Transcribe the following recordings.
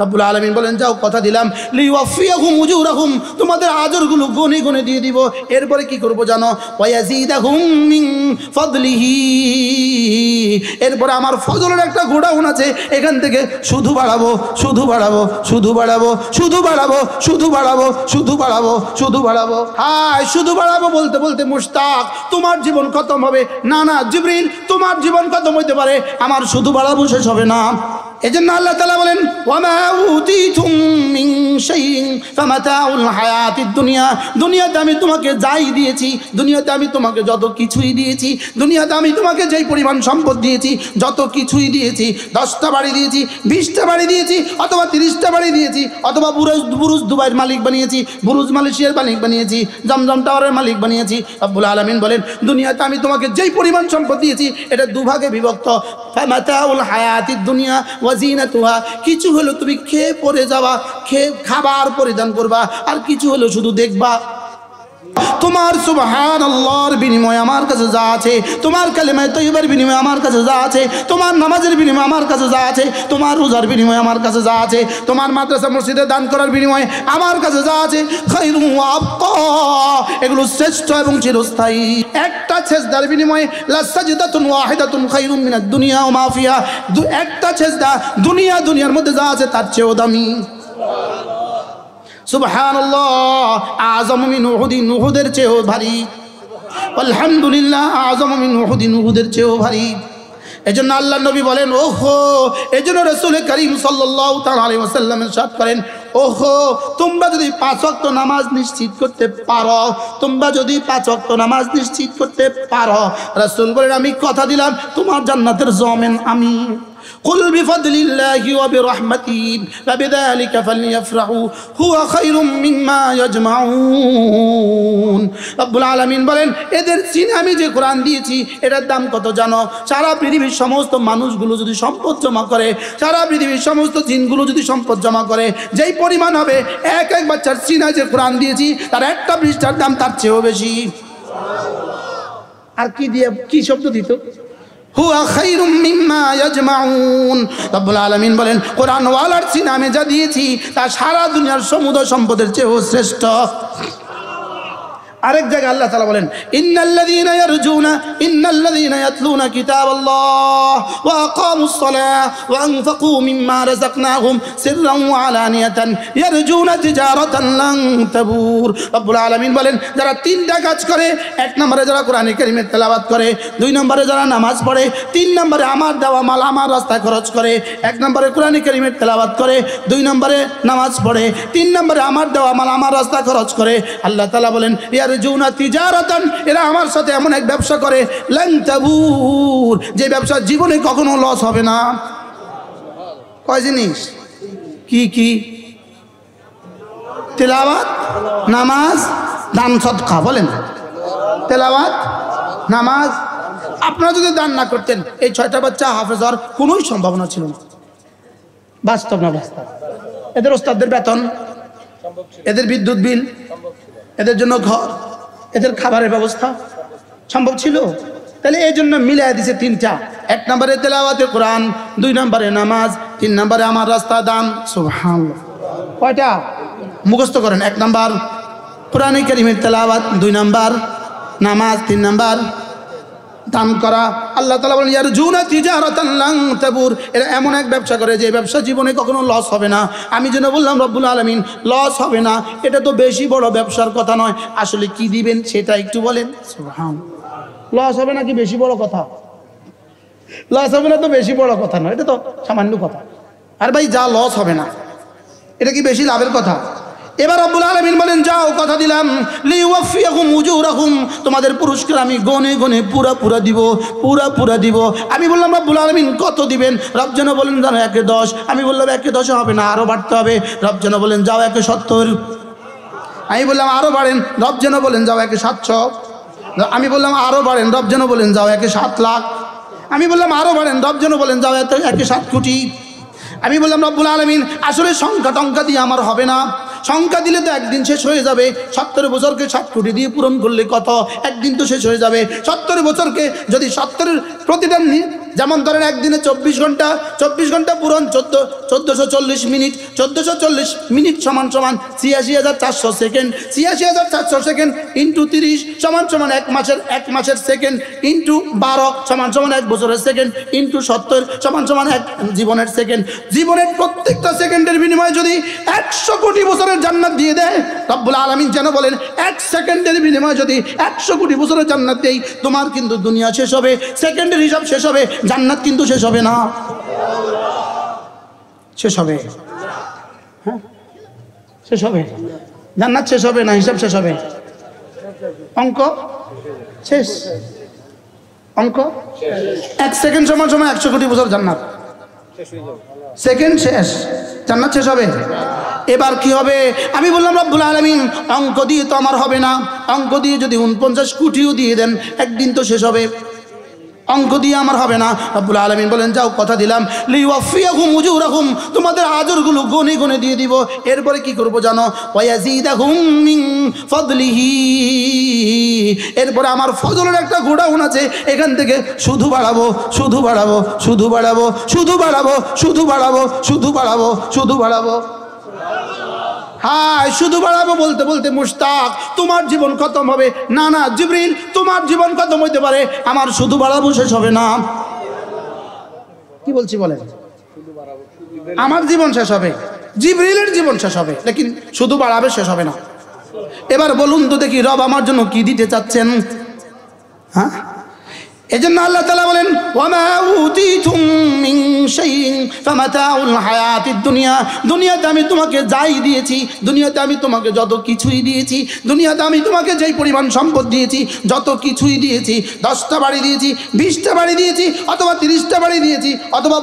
রব্বুল আলামিন বলেন যাও কথা দিলাম লিওয়াফিয়াহুম উজুরাহুম, তোমাদের আজরগুলো গনে গনে দিয়ে দিব। এরপরে কি করব জানো? ওয়ায়াজিদাহুম মিন ফাদলিহি, এরপরে আমার ফজলের একটা গোডাউন আছে, এখান থেকে শুধু বাড়াবো, শুধু বাড়াবো, শুধু বাড়াবো, শুধু বাড়াবো, শুধু বাড়াবো, শুধু বাড়াবো, শুধু বাড়াবো। হায় শুধু বাড়াবো বলতে বলতে মুশতাক, তোমার জীবন খতম হবে না। না জিবরিল, তোমার জীবন খতম হইতে পারে, আমার শুধু বাড়াবো শেষ হবে না। এজন্য আল্লাহ তাআলা বলেন ওয়ামা উতিতুম মিন শাইইন ফামাতাউল হায়াতিদ দুনিয়া, দুনিয়াতে আমি তোমাকে যাই দিয়েছি, দুনিয়াতে আমি তোমাকে যত কিছুই দিয়েছি, দুনিয়াতে আমি তোমাকে যেই পরিমাণ সম্পদ দিয়েছি, যত কিছুই দিয়েছি, 10টা বাড়ি দিয়েছি, 20টা বাড়ি দিয়েছি, অথবা 30টা বাড়ি দিয়েছি, অথবা বুরুজ দুবাইয়ের মালিক বানিয়েছি, বুরুজ মালয়েশিয়ার মালিক বানিয়েছি, জমজম টাওয়ারের মালিক বানিয়েছি। রব্বুল আলামিন বলেন দুনিয়াতে আমি তোমাকে যেই পরিমাণ সম্পদ দিয়েছি এটা দুভাগে বিভক্ত। ফামাতাউল হায়াতিদ দুনিয়া ওয়াজিনাতুহা, কিছু হলো তুমি খেয়ে পরে যাবা, খাবার পরিধান করবা, আর কিছু হলো শুধু দেখবা। তোমার সুবহানাল্লাহর বিনিময়ে আমার কাছে যা আছে, তোমার কালিমায়ে তাইয়্যিবার বিনিময়ে আমার কাছে যা আছে, তোমার নামাজের বিনিময়ে আমার কাছে যা আছে, তোমার রোজার বিনিময়ে আমার কাছে যা আছে, তোমার মাদ্রাসা মসজিদে দান করার বিনিময়ে আমার কাছে যা আছে, খায়রুন ওয়া আবকা, এগুলো শ্রেষ্ঠ এবং চিরস্থায়ী। একটা সেজদার বিনিময়ে লাসাজদাতুন ওয়াহিদাতুন খায়রুম মিনাদ দুনিয়া ওয়া মা ফিহা, একটা সেজদা দুনিয়ার মধ্যে যা আছে তার চেয়েও দামি। সুবহানাল্লাহ, আযম মিন উহুদিন, উহুদের চেয়েও ভারী। আলহামদুলিল্লাহ, আযম মিন উহুদিন, উহুদের চেয়েও ভারী। এজন্য আল্লাহ নবী বলেন ওহো, এজন্য রাসূল করিম সাল্লাল্লাহু তাআলা আলাইহি ওয়াসাল্লাম ইরশাদ করেন ওহো, তোমরা যদি 5 ওয়াক্ত নামাজ নিশ্চিত করতে পারো, তোমরা যদি 5 ওয়াক্ত নামাজ নিশ্চিত করতে পারো, রাসূল বলেন আমি কথা দিলাম তোমার জান্নাতের জমিন আমি। কুল বিফাদলিল্লাহি ওয়া বিরহমাতিহি ফাবিযালিকা ফালইফরাহু হুয়া খায়রুম মিম্মা ইয়াজমাউন। রব্বুল আলামিন বলেন এদের চিনে আমি যে কোরআন দিয়েছি এটার দাম কত জানো? সারা পৃথিবীর সমস্ত মানুষগুলো যদি সম্পদ জমা করে, সারা পৃথিবীর সমস্ত জিনগুলো যদি সম্পদ জমা করে, যেই পরিমাণ হবে এক বাচ্চার চিনা যে কোরআন দিয়েছি তার একটা পৃষ্ঠার দাম তার চেয়েও বেশি। আর কি দিয়ে কি শব্দ দিত? হুয়া খায়রুম মিম্মা ইয়াজমাউন। রব্বুল আলামিন বলেন কোরআন ওয়ালার চিনা আমি যা দিয়েছি তা সারা দুনিয়ার সমুদয় সম্পদের চেয়েও শ্রেষ্ঠ। আরেক জায়গায় আল্লাহ তাআলা বলেন ইন্নাল্লাযীনা ইয়াতলুনা কিতাবাল্লাহ ওয়া আকামুস সালাহ ওয়া আনফাকু মিম্মা রাযাকনাহুম সিররান ওয়া আলানিয়াতান ইয়ারজুনা তিজারাতান লান তাবুর। রব্বুল আলামিন বলেন যারা 3টা কাজ করে, 1 নম্বরে যারা কোরআনে কারীমের তেলাওয়াত করে, 2 নম্বরে যারা নামাজ পড়ে, 3 নম্বরে আমার দেওয়া মাল আমার রাস্তায় খরচ করে। 1 নম্বরে কোরআনে কারীমের তেলাওয়াত করে, 2 নম্বরে নামাজ পড়ে, 3 নম্বরে আমার দেওয়া মাল আমার রাস্তায় খরচ করে। আল্লাহ তাআলা বলেন ইয়ারজুনা তিজারাতান, এরা আমার সাথে এমন এক ব্যবসা করে লান তাবুর, যে ব্যবসা জীবনে কখনো লস হবে না। কয় জিনিস? কি কি? তেলাওয়াত, নামাজ, দান সদকা। বলেন তেলাওয়াত, নামাজ। আপনারা যদি দান না করতেন এই 6টা বাচ্চা হাফেজ হওয়ার কোনোই সম্ভাবনা ছিল না। বাস্তব না বাস্তব? এদের ওস্তাদদের বেতন, এদের বিদ্যুৎ বিল, এদের জন্য ঘর, এদের খাবারের ব্যবস্থা সম্ভব ছিল? তাহলে এই জন্য মিলাই দিছে 3টা। 1 নম্বরে তেলাওয়াতে কোরআন, 2 নম্বরে নামাজ, 3 নম্বরে আমার রাস্তা দান। সুবহানাল্লাহ। কয়টা? মুখস্থ করেন। 1 নম্বর কোরআনে কারীমের তেলাওয়াত, 2 নম্বর নামাজ, 3 নম্বর দান করা। আল্লাহ তাআলা বলেন ইয়ারজুনা তিজারাতান লান তাবুর, এরা এমন এক ব্যবসা করে যে ব্যবসা জীবনে কখনো লস হবে না। আমি যেন বললাম রব্বুল আলামিন লস হবে না, এটা তো বেশি বড় ব্যবসার কথা নয়। আসলে কি দিবেন সেটা একটু বলেন। সুবহানাল্লাহ। লস হবে না কি বেশি বড় কথা? লস হবে না তো বেশি বড় কথা নয়, এটা তো সামান্য কথা। আর ভাই যা লস হবে না এটা কি বেশি লাভের কথা? এবার রব্বুল আলামিন বলেন যাও কথা দিলাম লিওয়াফিয়াহুম উজুরাহুম, তোমাদের পুরস্কার আমি গনে গনে পুরা দিব, পুরা দিব। আমি বললাম রব্বুল আলামিন কত দিবেন? রব যেন বলেন জানো 1 10। আমি বললাম 1 10 হবে না, আরো বাড়তে হবে। রব যেন বলেন যাও 1 70। আমি বললাম আরো বাড়েন। রব যেন বলেন যাও 1 700। আমি বললাম আরো বাড়েন। রব যেন বলেন যাও 1 7 লাখ। আমি বললাম আরো বাড়েন। রব যেন বলেন যাও 1 7 কোটি। আমি বললাম রব্বুল আলামিন আসলে সংখ্যা টঙ্কা দিয়ে আমার হবে না, সংখ্যা দিলে তো একদিন শেষ হয়ে যাবে। 70 বছরকে 7 কোটি দিয়ে পূরণ করলে কত? একদিন তো শেষ হয়ে যাবে। 70 বছরকে যদি 70 প্রতিটা যেমন ধরেন একদিনে 24 ঘন্টা পূরণ 1440 মিনিট, 1440 মিনিট সমান 86,400 সেকেন্ড, 86,400 সেকেন্ড ইন্টু 30 সমান এক মাসের সেকেন্ড ইন্টু 12 সমান 1 বছরের সেকেন্ড ইন্টু 70 সমান 1 জীবনের সেকেন্ড। জীবনের প্রত্যেকটা সেকেন্ডের বিনিময়ে যদি 100 কোটি বছরের জান্নাত দিয়ে দেয়, রব্বুল আলামিন যেন বলেন 1 সেকেন্ডের বিনিময়ে যদি 100 কোটি বছরের জান্নাত দেই, তোমার কিন্তু দুনিয়া শেষ হবে, সেকেন্ডের হিসাব শেষ হবে, জান্নাত কিন্তু শেষ হবে না। শেষ হবে, হ্যাঁ শেষ হবে, জান্নাত শেষ হবে না হিসাব শেষ হবে? অঙ্ক শেষ, অঙ্ক 1 সেকেন্ড সমান 100 কোটি বছর জান্নাত, সেকেন্ড শেষ, জান্নাত শেষ হবে। এবার কি হবে? আমি বললাম রব্বুল আলামিন অঙ্ক দিয়ে তো আমার হবে না, অঙ্ক দিয়ে যদি 49 কোটিও দিয়ে দেন একদিন তো শেষ হবে, অঙ্ক দিয়ে আমার হবে না। রব্বুল আলামিন বলেন যাও কথা দিলাম লিওয়াফিয়াহুম উজুরাহুম, তোমাদের আজরগুলো গনে গনে দিয়ে দিব। এরপরে কি করব জানো? ওয়ায়াজিদাহুম মিন ফাদলিহি, এরপরে আমার ফজলের একটা গোডাউন আছে, এখান থেকে শুধু বাড়াবো, শুধু বাড়াবো, শুধু বাড়াবো, শুধু বাড়াবো, শুধু বাড়াবো, শুধু বাড়াবো, শুধু বাড়াবো। হ্যাঁ শুধু বাড়াবো বলতে বলতে মুশতাক তোমার জীবন খতম হবে। না না জিবরিল, তোমার জীবন খতম হইতে পারে, আমার শুধু বাড়াবো শেষ হবে না। কি বলছি বলেন? আমার জীবন শেষ হবে, জিবরিলের জীবন শেষ হবে, লেকিন শুধু বাড়াবে শেষ হবে না। এবার বলুন তো দেখি রব আমার জন্য কি দিতে চাচ্ছেন? হ্যাঁ এজন্য আল্লাহ তাআলা বলেন ওয়ামা উতিতুম মিন শাইইন ফামাতাউল হায়াতিদ দুনিয়া, দুনিয়াতে আমি তোমাকে যাই দিয়েছি, দুনিয়াতে আমি তোমাকে যত কিছুই দিয়েছি, দুনিয়াতে আমি তোমাকে যেই পরিমাণ সম্পদ দিয়েছি, যত কিছুই দিয়েছি, 10টা বাড়ি দিয়েছি, 20টা বাড়ি দিয়েছি, অথবা 30টা বাড়ি দিয়েছি, অথবা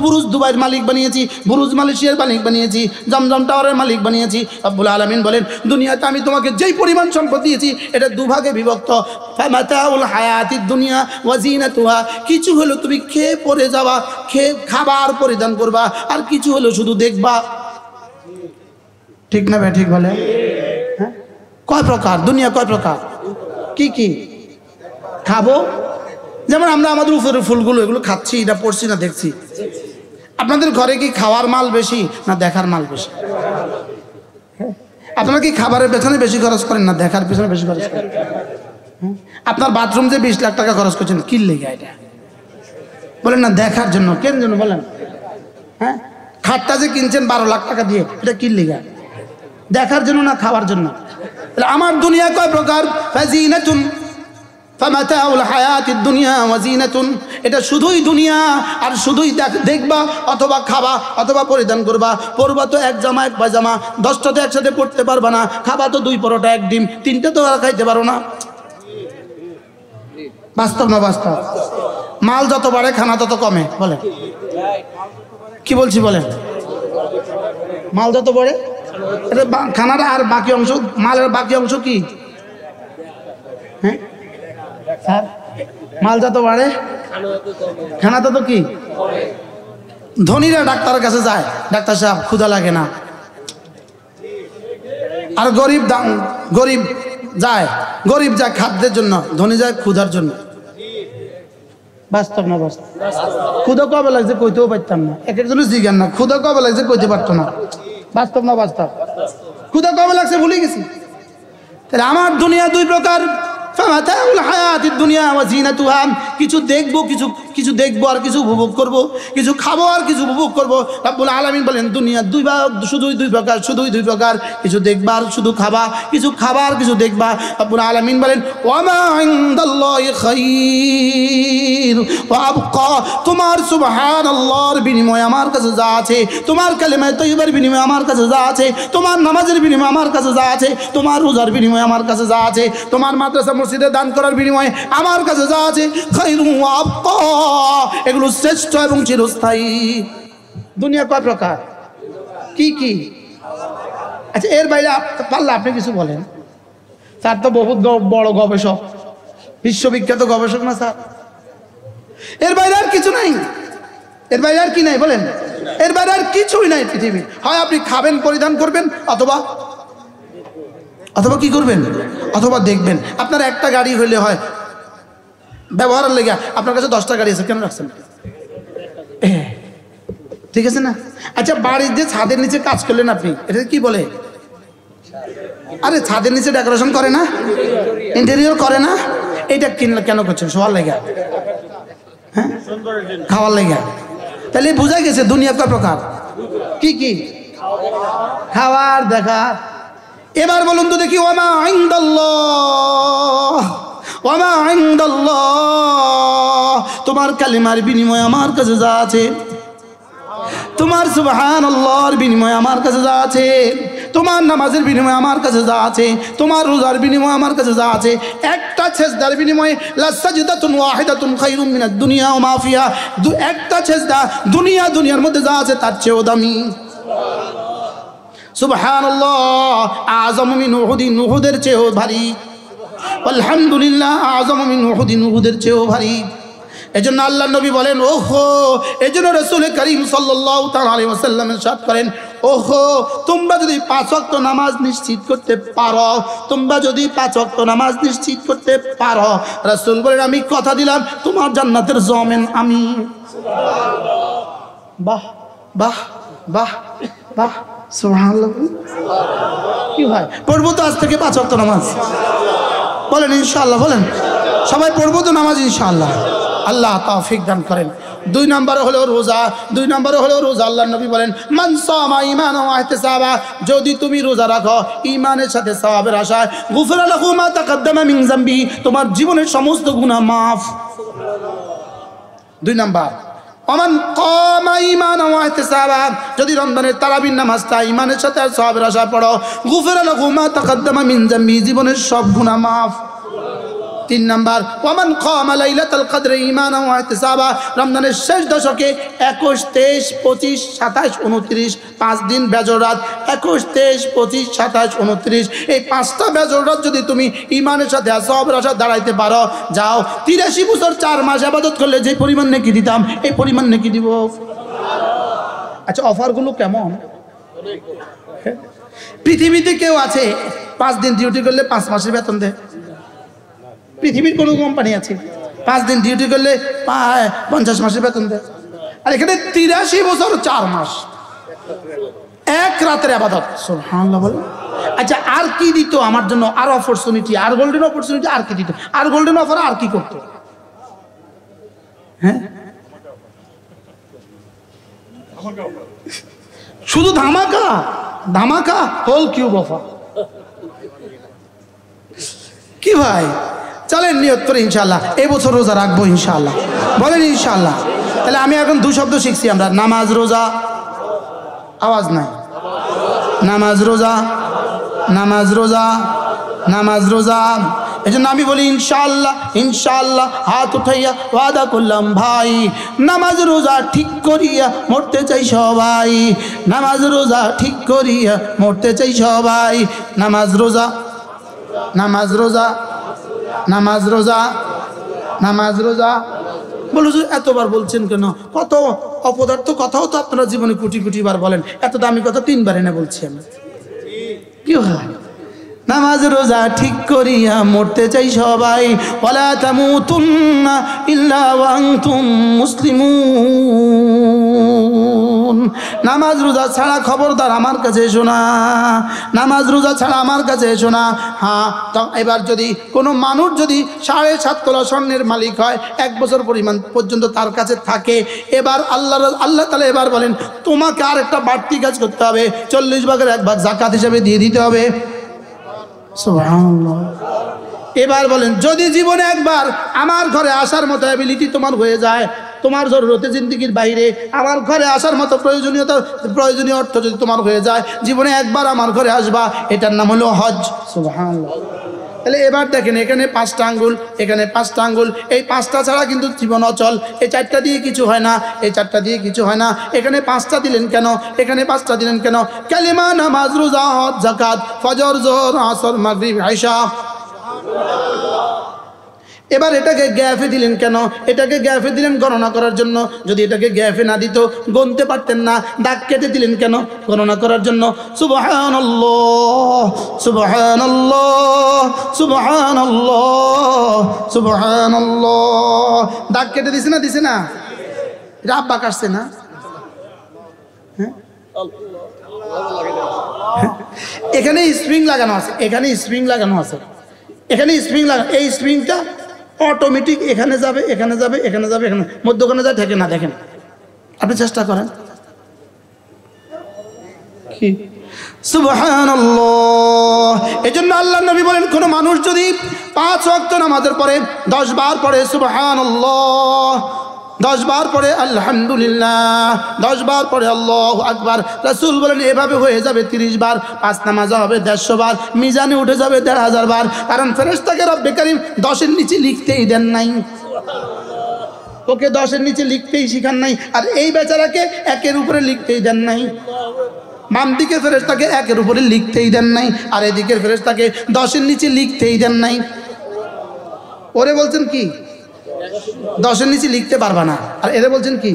বুরুজ দুবাইয়ের মালিক বানিয়েছি, বুরুজ মালয়েশিয়ার মালিক বানিয়েছি, জমজম টাওয়ারের মালিক বানিয়েছি। রব্বুল আলামিন বলেন দুনিয়াতে আমি তোমাকে যেই পরিমাণ সম্পদ দিয়েছি এটা দুভাগে বিভক্ত। ফামাতাউল হায়াতিদ দুনিয়া ওয়াজিনাতুহা, কিছু হলো তুমি খেয়ে পরে যাওয়া, খেয়ে খাবার পরিধান করবা, আর কিছু হলো শুধু দেখবা। ঠিক না ভাই? ঠিক বলে? হ্যাঁ কয় প্রকার দুনিয়া? কয় প্রকার? কি কি খাবো? যেমন আমরা আমাদের উপরের ফুলগুলো এগুলো খাচ্ছি, এটা পড়ছি না দেখছি। আপনাদের ঘরে কি খাওয়ার মাল বেশি না দেখার মাল বেশি? আপনারা কি খাবারের পেছনে বেশি খরচ করেন না দেখার পেছনে বেশি খরচ করেন? আপনার বাথরুম যে 20 লাখ টাকা খরচ করছেন কি লেগে? এটা বলেন না দেখার জন্য। কেন জন্য বলেন? হ্যাঁ খাটটা যে কিনছেন 12 লাখ টাকা দিয়ে, এটা কি লেগে? দেখার জন্য না খাওয়ার জন্য? আমার দুনিয়া কয় প্রকার? ফাজিনাতুন ফামাতাউল হায়াতিদ দুনিয়া ওয়াজিনাতুন, এটা শুধুই দুনিয়া আর শুধুই দেখবা, অথবা খাবা, অথবা পরিধান করবা। পরবা তো এক জামা এক পায়জামা, 10টা তো একসাথে পড়তে পারবা না। খাবা তো 2 পরোটা 1 ডিম, 3টে তো আর খাইতে পারো না। বাস্তব না বাস্তব? মাল যত বাড়ে খানা তত কমে, বলেন কি বলছি বলেন? মাল যত বাড়ে খানাটা, আর বাকি অংশ মালের বাকি অংশ কি? হ্যাঁ স্যার মাল যত বাড়ে খানা তত কি? ধনীরা ডাক্তারের কাছে যায়, ডাক্তার সাহেব ক্ষুধা লাগে না, আর গরিব যায় খাদ্যের জন্য, ধনী যায় ক্ষুধার জন্য। বাস্তব না বাস্তব? ক্ষুধা কবে লাগছে কইতেও পারতাম না, এক একজনের জিজ্ঞান না ক্ষুধা কবে লাগছে কইতে পারতো না। বাস্তব না বাস্তব? ক্ষুধা কবে লাগছে ভুলে গেছি। তাহলে আমার দুনিয়া 2 প্রকার। ফামাতাউল হায়াতিদ দুনিয়া ওয়াজিনাতুহা, কিছু দেখবো, কিছু দেখবো আর কিছু উপভোগ করব, কিছু খাবো আর কিছু উপভোগ করব। রব্বুল আলামিন বলেন দুনিয়া 2 ভাগ, শুধুই 2 প্রকার, শুধুই 2 প্রকার। কিছু দেখবা আর শুধু খাবা, কিছু খাবা আর কিছু দেখবা। রব্বুল আলামিন বলেন ওয়ামা ইনদাল্লাহি খায়র ওয়া আবকা, তোমার সুবহানাল্লাহর বিনিময়ে আমার কাছে যা আছে, তোমার কালিমা তাইয়্যিবার বিনিময়ে আমার কাছে যা আছে, তোমার নামাজের বিনিময়ে আমার কাছে যা আছে, তোমার রোজার বিনিময়ে আমার কাছে যা আছে, তোমার মাদ্রাসা মসজিদে দান করার বিনিময়ে আমার কাছে যা আছে, খায়রু ওয়া আবকা, এগুলো শ্রেষ্ঠ এবং চিরস্থায়ী। দুনিয়া কয় প্রকার? কি কি? আচ্ছা এর বাইরে পারলে আপনি কিছু বলেন। স্যার তো বহুত বড় গবেষক, বিশ্ববিখ্যাত গবেষক না স্যার? এর বাইরে আর কিছু নাই, এর বাইরে আর কি নাই বলেন? এর বাইরে আর কিছুই নাই পৃথিবী। হয় আপনি খাবেন পরিধান করবেন, অথবা কি করবেন? অথবা দেখবেন। আপনার একটা গাড়ি হইলে হয় ব্যবহারের লেগে আপনার কাছে 10টা গাড়ি আছে, কেন রাখছেন? ঠিক আছে না? আচ্ছা, বাড়ির যে ছাদের নিচে কাজ করলেন আপনি, এটা কি বলে? আরে ছাদের নিচে ডেকোরেশন করে না, ইন্টেরিয়র করে না, এটা কিনলে কেন করছেন? শোয়ার লেগে, হ্যাঁ, খাওয়ার লেগে। তাহলে বোঝা গেছে দুনিয়া কয় প্রকার, কি কি? খাওয়ার, দেখা। এবার বলুন তো দেখি, ওমা ইনদাল্লাহ, ওমা ইনদাল্লাহ, তোমার কালিমার বিনিময়ে আমার কাছে যা আছে, তোমার সুবহানাল্লাহর বিনিময়ে আমার কাছে যা আছে, তোমার নামাজের বিনিময়ে আমার কাছে যা আছে, তোমার রোজার বিনিময়ে আমার কাছে যা আছে, একটা সেজদার বিনিময়ে লাসাজদাতুন ওয়াহিদাতুন খায়রুম মিনাদ দুনিয়া ওয়া মা ফিহা, একটা সেজদা দুনিয়ার মধ্যে যা আছে তার চেয়েও দামি। সুবহানাল্লাহ আযমু মিন উহুদিন, উহুদের চেয়েও ভারী। আলহামদুলিল্লাহ আযমু মিন উহুদিন, উহুদের চেয়েও ভারী। এজন্য আল্লাহ নবী বলেন, ওহো, এজন্য রাসূল করিম সাল্লাল্লাহু তাআলা আলাইহি ওয়াসাল্লাম ইরশাদ করেন, ওহো, তোমরা যদি 5 ওয়াক্ত নামাজ নিশ্চিত করতে পারো, তোমরা যদি 5 ওয়াক্ত নামাজ নিশ্চিত করতে পারো, রাসূল বলেন, আমি কথা দিলাম তোমার জান্নাতের জমিন আমি। বাহ বাহ বাহ বাহ, সুবহানাল্লাহ। কি ভাই, পড়বো তো আজ থেকে 5 ওয়াক্ত নামাজ? বলেন ইনশাআল্লাহ, বলেন সবাই পড়বো তো নামাজ ইনশাআল্লাহ। আল্লাহ তৌফিক দান করেন। 2 নম্বরে হলো রোজা, 2 নম্বরে হলো রোজা। আল্লাহ নবী বলেন, মান সামা ঈমানান ওয়া ইহতিসাবা, যদি তুমি রোজা রাখো ঈমানের সাথে সওয়াবের আশায়, গুফিরা লাহু মা তাকাদ্দামা মিন যামবি, তোমার জীবনের সমস্ত গুনাহ মাফ। 2 নাম্বার, ওমান কামা ঈমানান ওয়া ইহতিসাবা, যদি রমজানের তারাবির নামাজটা ঈমানের সাথে আর সওয়াবের আশায় পড়ো, গুফিরা লাহু মা তাকাদ্দামা মিন যামবি, জীবনের সব গুনাহ মাফ। 3 নাম্বার, ওয়ামান কামা লাইলাতুল কদর ঈমানান ওয়া ইহতিসাবা, রমজানের শেষ দশকে 21, 23, 25, 27, 29, 5 দিন বেজর রাত, 21, 23, 25, 27, 29, এই 5টা বেজর রাত যদি তুমি ঈমানের সাথে সওয়াবের আশায় দাঁড়াইতে পারো, যাও 83 বছর 4 মাস ইবাদত করলে যে পরিমাণ নেকি দিতাম, এই পরিমাণ নেকি দিব। আচ্ছা, অফারগুলো কেমন? পৃথিবীতে কেউ আছে 5 দিন ডিউটি করলে 5 মাসের বেতন দেয়? পৃথিবীর কোন কোম্পানি আছে 5 দিন ডিউটি করলে 50 মাসের বেতন দেয়? আর এখানে 83 বছর 4 মাস এক রাতের ইবাদত, সুবহানাল্লাহ বলে। আচ্ছা, আর কি দিত আমার জন্য? আর অপরচুনিটি, আর গোল্ডেন অপরচুনিটি, আর কি দিত? আর গোল্ডেন অফার আর কি করতো? হ্যাঁ, শুধু ধামাকা, ধামাকা হোল কিউব অফার। কি ভাই, চলেন নিয়ত করে ইনশাআল্লাহ এই বছর রোজা রাখবো ইনশাআল্লাহ, বলেন ইনশাআল্লাহ। তাহলে আমি এখন 2 শব্দ শিখছি আমরা, নামাজ রোজা। আওয়াজ নাই, নামাজ রোজা, নামাজ রোজা, নামাজ রোজা। এই জন্য আমি বলি ইনশাআল্লাহ, ইনশাআল্লাহ, হাত উঠাইয়া ওয়াদা করলাম ভাই, নামাজ রোজা ঠিক করিয়া মরতে চাই সবাই, নামাজ রোজা ঠিক করিয়া মরতে চাই সবাই। নামাজ রোজা, নামাজ রোজা, নামাজ রোজা, নামাজ রোজা। বলো যে এতবার বলছেন কেন? কত অপদার্থ কথাও তো আপনারা জীবনে কোটি কোটি বার বলেন, এত দামি কথা 3 বার এনে বলছি আমি। কি হয়, নামাজ রোজা ঠিক করিয়া মরতে চাই সবাই, ওয়ালা তামুতুন্না ইল্লা ওয়া আনতুম মুসলিমুন। নামাজ রোজা ছাড়া খবরদার আমার কাছে এসো না, নামাজ রোজা ছাড়া আমার কাছে এসো না। হ্যাঁ, এবার যদি কোনো মানুষ যদি 7.5 তোলা স্বর্ণের মালিক হয়, 1 বছর পরিমাণ পর্যন্ত তার কাছে থাকে, এবার আল্লাহ তাআলা এবার বলেন তোমাকে আর একটা বাড়তি কাজ করতে হবে, 40 ভাগের 1 ভাগ যাকাত হিসেবে দিয়ে দিতে হবে। সুবহানাল্লাহ। এবার বলেন, যদি জীবনে একবার আমার ঘরে আসার মতো অ্যাবিলিটি তোমার হয়ে যায়, তোমার জরুরতে জিন্দেগির বাইরে আমার ঘরে আসার মতো প্রয়োজনীয় অর্থ যদি তোমার হয়ে যায়, জীবনে একবার আমার ঘরে আসবা, এটার নাম হলো হজ। সুবহানাল্লাহ। তাহলে এবার দেখেন, এখানে 5টা আঙ্গুল, এখানে 5টা আঙ্গুল, এই 5টা ছাড়া কিন্তু জীবন অচল। এই 4টা দিয়ে কিছু হয় না, এই 4টা দিয়ে কিছু হয় না। এখানে 5টা দিলেন কেন? এখানে 5টা দিলেন কেন? কালিমা, নামাজ, রোজা, হজ, যাকাত, ফজর, যোহর, আসর, মাগরিব, ইশা। এবার এটাকে গ্যাফে দিলেন কেন? এটাকে গ্যাফে দিলেন গণনা করার জন্য। যদি এটাকে গ্যাফে না দিত গুনতে পারতেন না। দাগ কেটে দিলেন কেন? গণনা করার জন্য। সুবহানাল্লাহ সুবহানাল্লাহ সুবহানাল্লাহ সুবহানাল্লাহ। দাগ কেটে দিছে না? দিছে না? এটা আব্বা কাটছে না? এখানে স্প্রিং লাগানো আছে, এখানে স্প্রিং লাগানো আছে, এখানে স্প্রিং লাগানো। এই স্প্রিংটা অটোমেটিক এখানে যাবে, এখানে যাবে, এখানে যাবে, এখানে মধ্যখানে যায় ঠেকে না। দেখেন, আপনি চেষ্টা করেন। কি সুবহানাল্লাহ। এজন্য আল্লাহর নবী বলেন, কোন মানুষ যদি 5 ওয়াক্ত নামাজের পরে 10 বার পড়ে সুবহানাল্লাহ, 10 বার পড়ে আলহামদুলিল্লাহ, 10 বার পড়ে আল্লাহু আকবার, রাসূল বলেন এভাবে হয়ে যাবে 30 বার। 5 নামাজে হবে 150 বার, মিজানে উঠে যাবে 1500 বার। কারণ ফেরেশতাকে রব্বে কারীম 10-এর নিচে লিখতেই দেন নাই। ওকে 10-এর নিচে লিখতেই শিখান নাই, আর এই বেচারাকে 1-এর উপরে লিখতেই দেন নাই। বাম দিকের ফেরেশতাকে 1-এর উপরে লিখতেই দেন নাই, আর এদিকের ফেরেশতাকে 10-এর নিচে লিখতেই দেন নাই। ওরে বলছেন কি 10-এর নিচে লিখতে পারবা না, আর এদের বলছেন কি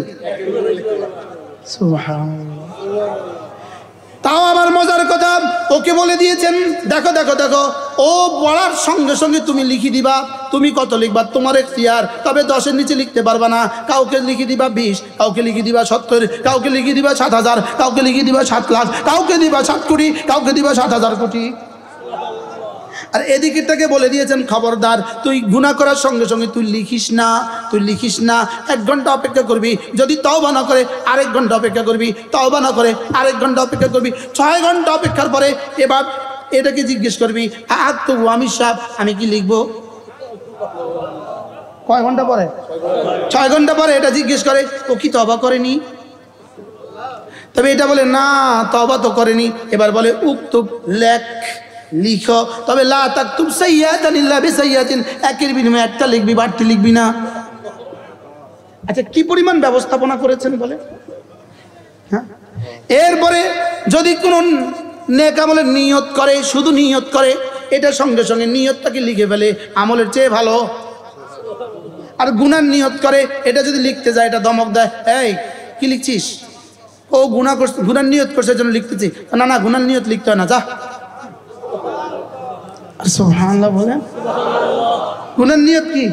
সুবহানাল্লাহ। তাও আবার মজার কথা, ওকে বলে দিয়েছেন দেখো দেখো দেখো, ও পড়ার সঙ্গে সঙ্গে তুমি লিখে দিবা তুমি কত লিখবা, তোমার এখতিয়ার। তবে 10-এর নিচে লিখতে পারবা না। কাউকে লিখে দিবা 20, কাউকে লিখে দিবা 70, কাউকে লিখে দিবা 7,000, কাউকে লিখে দিবা 7 লাখ, কাউকে দিবা 7 কোটি, কাউকে দিবা 7,000 কোটি। আর এদিকেরটাকে বলে দিয়েছেন খবরদার, তুই গুনাহ করার সঙ্গে সঙ্গে তুই লিখিস না, তুই লিখিস না। 1 ঘন্টা অপেক্ষা করবি, যদি তওবা না করে আরেক ঘন্টা অপেক্ষা করবি, তওবা না করে আরেক ঘন্টা অপেক্ষা করবি। 6 ঘন্টা অপেক্ষার পরে এবার এটাকে জিজ্ঞেস করবি, তো আমি সাহেব আমি কি লিখবো? কয় ঘন্টা পরে? 6 ঘন্টা পরে এটা জিজ্ঞেস করে, ও কি তওবা করেনি? তবে এটা বলে না তওবা তো করেনি। এবার বলে উক্তুব, লেখ, লিখো। তবে লা তাকতুব সাইয়্যাতান ইল্লা বিসাইয়্যাতিন, একের বিনিময়ে একটা লিখবি, বাড়তি লিখবি না। আচ্ছা, কি পরিমাণ ব্যবস্থাপনা করেছেন বলে। হ্যাঁ, এরপরে যদি কোন নেক আমলের নিয়ত করে, শুধু নিয়ত করে, এটা সঙ্গে সঙ্গে নিয়তটাকে লিখে ফেলে, আমলের চেয়ে ভালো। আর গুনার নিয়ত করে, এটা যদি লিখতে যায় এটা ধমক দেয়, এই কি লিখছিস? ও গুনাহ করছে, গুনার নিয়ত করছে জন্য লিখতেছি। না না, গুনার নিয়ত লিখতে হয় না, যা। সুবহানাল্লাহ বলেন। গুনার নিয়ত কি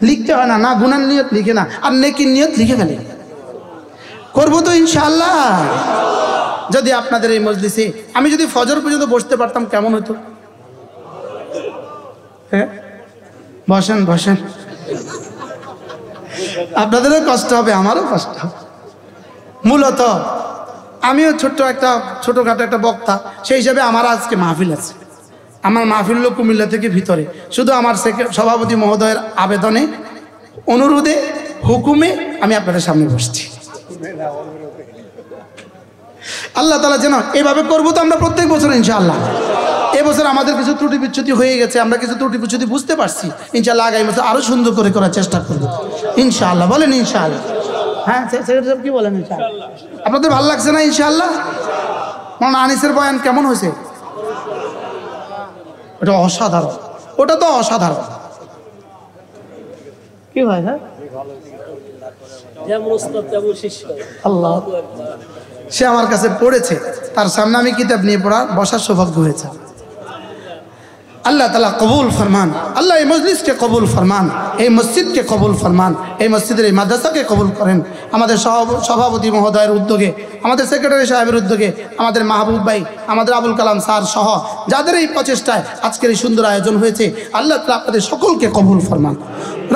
লিখতে হয় না? না, গুনার নিয়ত লিখে না, আর নেকির নিয়ত লিখে ফেলে। করবো তো ইনশাআল্লাহ। যদি আপনাদের এই মজলিসে আমি যদি ফজর পর্যন্ত বসতে পারতাম কেমন হতো? হ্যাঁ, বসেন বসেন, আপনাদেরও কষ্ট হবে, আমারও কষ্ট হবে। মূলত আমিও ছোটখাটো একটা বক্তা, সেই হিসাবে আমার আজকে মাহফিল আছে। আমার মাহফিল হলো কুমিল্লা থেকে ভিতরে। শুধু আমার সভাপতি মহোদয়ের আবেদনে, অনুরোধে, হুকুমে আমি আপনাদের সামনে বসছি। আল্লাহ তাআলা যেন এইভাবে করবো তো আমরা প্রত্যেক বছর ইনশাআল্লাহ। এবছর আমাদের কিছু ত্রুটি বিচ্যুতি হয়ে গেছে, আমরা কিছু ত্রুটি বিচ্যুতি বুঝতে পারছি। ইনশাআল্লাহ আগামী বছর আরো সুন্দর করে করার চেষ্টা করবো ইনশাআল্লাহ। বলেন ইনশাআল্লাহ। হ্যাঁ, সেক্রেটারি সাহেব কি বলেন ইনশাআল্লাহ? আপনাদের ভালো লাগছে না ইনশাআল্লাহ? মাওলানা আনিসের বয়ান কেমন হয়েছে? ওটা অসাধারণ, ওটা তো অসাধারণ। কি হয়? হ্যাঁ, আল্লাহ, সে আমার কাছে পড়েছে, তার সামনে আমি কিতাব নিয়ে বসার সৌভাগ্য হয়েছে। আল্লাহ তাআলা কবুল ফরমান, আল্লাহ এই মজলিসকে কবুল ফরমান, এই মসজিদকে কবুল ফরমান, এই মসজিদের এই মাদ্রাসাকে কবুল করেন। আমাদের সভাপতি মহোদয়ের উদ্যোগে, আমাদের সেক্রেটারি সাহেবের উদ্যোগে, আমাদের মাহবুব ভাই, আমাদের আবুল কালাম স্যার সহ যাদের এই প্রচেষ্টায় আজকের এই সুন্দর আয়োজন হয়েছে, আল্লাহ তাআলা আপনাদের সকলকে কবুল ফরমান।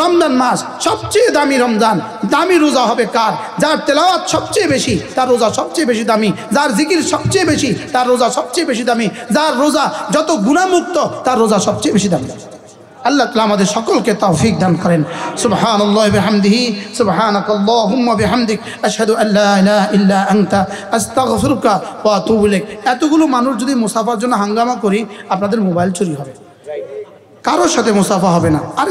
রমজান মাস সবচেয়ে দামি রমজান। দামি রোজা হবে কার? যার তেলাওয়াত সবচেয়ে বেশি তার রোজা সবচেয়ে বেশি দামি, যার জিকির সবচেয়ে বেশি তার রোজা সবচেয়ে বেশি দামি, যার রোজা যত গুনাহমুক্ত তার রোজা সবচেয়ে বেশি দামি। আল্লাহ তাআলা আমাদের সকলকে তৌফিক দান করেন। সুবহানাল্লাহি ওয়া বিহামদিহি, সুবহানাকাল্লাহুম্মা বিহামদিক, আশহাদু আল্লা ইলাহা ইল্লা আনতা, আস্তাগফিরুকা ওয়া আতুবু ইলাইক। এতগুলো মানুষ যদি মুসাফার জন্য হাঙ্গামা করি, আপনাদের মোবাইল চুরি হবে, কারোর সাথে মুসাফা হবে না। আর